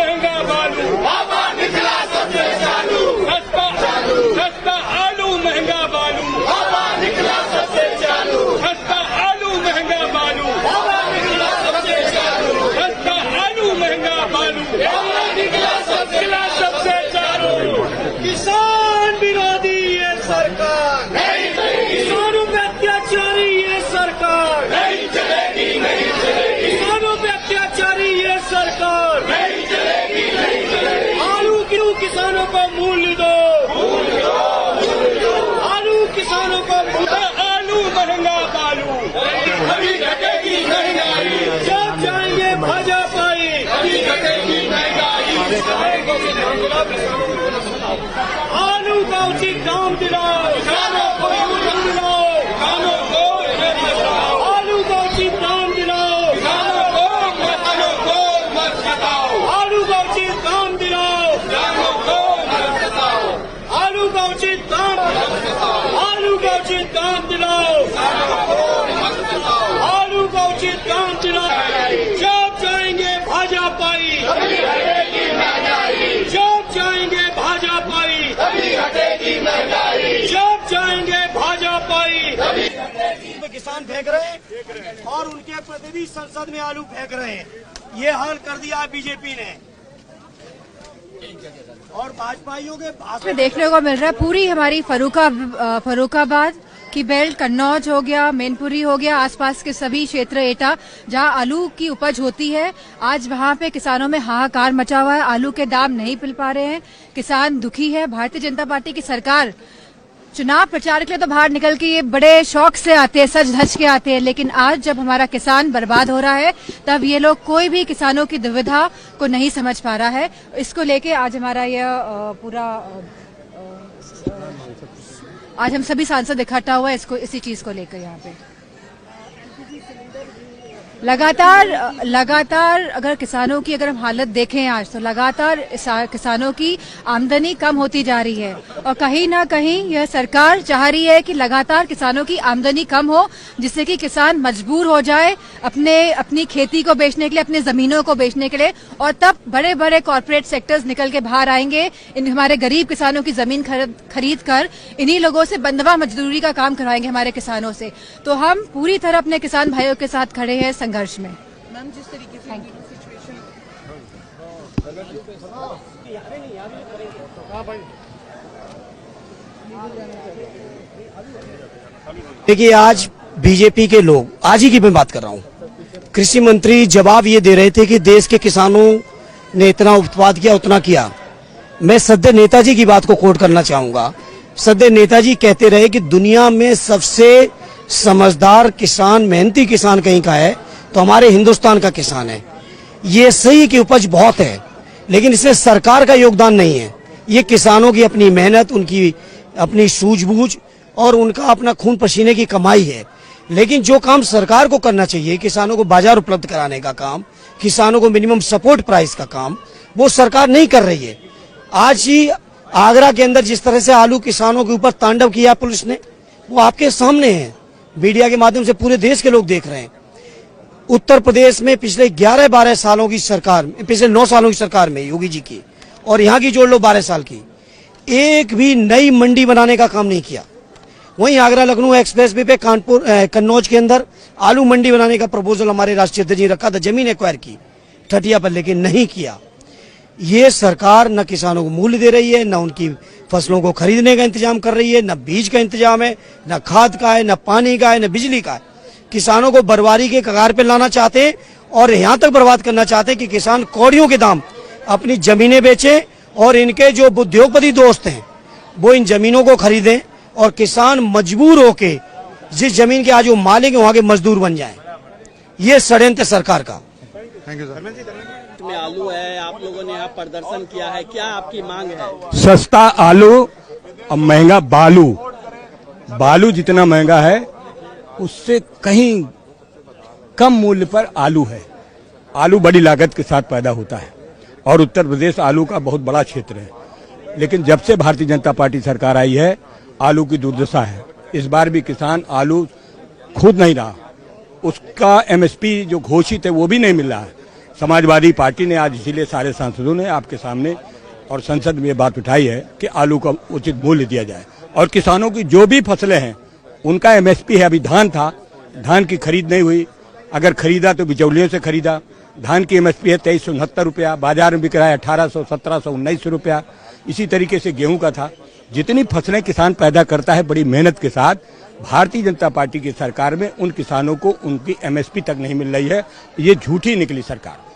महंगा बालू, बाबा निकला सबसे चालू, सस्ता आलू महंगा बालू, बाबा निकला सबसे चालू, सस्ता आलू महंगा बालू, बाबा निकला सबसे चालू, सस्ता आलू महंगा बालू, बाबा निकला सबसे चालू। किसान विरोधी ये सरकार, नहीं चलेगी, किसानों पे अत्याचारी ये सरकार, नहीं चलेगी, नहीं चलेगी, किसानों पे अत्याचारी ये सरकार, नहीं चलेगी, नहीं चलेगी, आलू क्यों किसानों को मूल्य दो, आलू किसानों को मूल्य, आलू महंगा बालू, कभी घटेगी महंगाई, जब जाएंगे भाजपाई, कभी घटेगी महंगाई, आलू का उचित दाम दिलाओ, किसानों को दिलाओ, किसानों को आलू का उचित दाम दिलाओ, किसानों को मत सताओ, आलू का उचित दाम दिलाओ, किसानों को मत सताओ, आलू का उचित दाम, आलू का उचित दाम दिलाओ, आलू का उचित दाम दिलाओ। जब जाएंगे भाजपाई, कभी घटेगी महंगाई, जब जाएंगे भाजपाई, कभी घटेगी महंगाई, जब जाएंगे भाजपाई। किसान फेंक रहे हैं और उनके प्रतिनिधि संसद में आलू फेंक रहे हैं। ये हाल कर दिया बीजेपी ने और भाजपाइयों के भाषण देखने को मिल रहा है। पूरी हमारी फर्रुखाबाद की बेल्ट, कन्नौज हो गया, मैनपुरी हो गया, आसपास के सभी क्षेत्र, एटा, जहां आलू की उपज होती है, आज वहां पे किसानों में हाहाकार मचा हुआ है। आलू के दाम नहीं मिल पा रहे हैं, किसान दुखी है। भारतीय जनता पार्टी की सरकार चुनाव प्रचार के लिए तो बाहर निकल के ये बड़े शौक से आते हैं, सज धज के आते हैं, लेकिन आज जब हमारा किसान बर्बाद हो रहा है तब ये लोग कोई भी किसानों की दुविधा को नहीं समझ पा रहा है। इसको लेके आज हमारा यह आज हम सभी सांसद इकट्ठा हुआ है इसी चीज को लेकर यहाँ पे। लगातार अगर किसानों की हम हालत देखें आज, तो लगातार किसानों की आमदनी कम होती जा रही है और कहीं ना कहीं यह सरकार चाह रही है कि लगातार किसानों की आमदनी कम हो, जिससे कि किसान मजबूर हो जाए अपनी खेती को बेचने के लिए, अपनी जमीनों को बेचने के लिए, और तब बड़े बड़े कॉर्पोरेट सेक्टर्स निकल के बाहर आएंगे, हमारे गरीब किसानों की जमीन खरीद कर इन्हीं लोगों से बंधवा मजदूरी का काम करवाएंगे हमारे किसानों से। तो हम पूरी तरह अपने किसान भाइयों के साथ खड़े हैं संघर्ष में। मैम, जिस तरीके से सिचुएशन, देखिए, आज बीजेपी के लोग, आज ही की मैं बात कर रहा हूँ, कृषि मंत्री जवाब ये दे रहे थे कि देश के किसानों ने इतना उत्पाद किया, उतना किया। मैं सद्य नेताजी की बात को कोट करना चाहूंगा। सद्य नेताजी कहते रहे कि दुनिया में सबसे समझदार किसान, मेहनती किसान कहीं का है तो हमारे हिंदुस्तान का किसान है। ये सही कि उपज बहुत है, लेकिन इसमें सरकार का योगदान नहीं है। ये किसानों की अपनी मेहनत, उनकी अपनी सूझबूझ और उनका अपना खून पसीने की कमाई है। लेकिन जो काम सरकार को करना चाहिए, किसानों को बाजार उपलब्ध कराने का काम, किसानों को मिनिमम सपोर्ट प्राइस का काम, वो सरकार नहीं कर रही है। आज ही आगरा के अंदर जिस तरह से आलू किसानों के ऊपर तांडव किया पुलिस ने, वो आपके सामने है, मीडिया के माध्यम से पूरे देश के लोग देख रहे हैं। उत्तर प्रदेश में पिछले 11-12 सालों की सरकार, पिछले 9 सालों की सरकार में योगी जी की, और यहाँ की जोड़ लो 12 साल की, एक भी नई मंडी बनाने का काम नहीं किया। वहीं आगरा लखनऊ एक्सप्रेस वे पे कन्नौज के अंदर आलू मंडी बनाने का प्रपोजल हमारे राष्ट्रीय अध्यक्ष ने रखा था, जमीन एक्वायर की ठटिया पर, लेकिन नहीं किया। ये सरकार न किसानों को मूल्य दे रही है, न उनकी फसलों को खरीदने का इंतजाम कर रही है, न बीज का इंतजाम है, न खाद का है, न पानी का है, न बिजली का है। किसानों को बर्बादी के कगार पे लाना चाहते हैं और यहाँ तक बर्बाद करना चाहते हैं कि किसान कौड़ियों के दाम अपनी जमीनें बेचें और इनके जो उद्योगपति दोस्त हैं वो इन जमीनों को खरीदें और किसान मजबूर होके जिस जमीन के आज वो मालिक है वहाँ के मजदूर बन जाएं। ये षड्यंत्र सरकार का। Thank you sir. में आलू है, आप लोगों ने यहाँ प्रदर्शन किया है, क्या आपकी मांग है? सस्ता आलू और महंगा बालू। बालू जितना महंगा है उससे कहीं कम मूल्य पर आलू है। आलू बड़ी लागत के साथ पैदा होता है और उत्तर प्रदेश आलू का बहुत बड़ा क्षेत्र है, लेकिन जब से भारतीय जनता पार्टी सरकार आई है आलू की दुर्दशा है। इस बार भी किसान आलू खुद नहीं रहा, उसका एमएसपी जो घोषित है वो भी नहीं मिल रहा है। समाजवादी पार्टी ने आज इसीलिए सारे सांसदों ने आपके सामने और संसद में ये बात उठाई है कि आलू का उचित मूल्य दिया जाए और किसानों की जो भी फसलें हैं उनका एमएसपी है। अभी धान था, धान की खरीद नहीं हुई, अगर खरीदा तो बिचौलियों से खरीदा। धान की एमएसपी है 2369 रुपया, बाजार में बिक रहा है 1800, 1700, 1900 रुपया। इसी तरीके से गेहूं का था। जितनी फसलें किसान पैदा करता है बड़ी मेहनत के साथ, भारतीय जनता पार्टी की सरकार में उन किसानों को उनकी एमएसपी तक नहीं मिल रही है। ये झूठी निकली सरकार।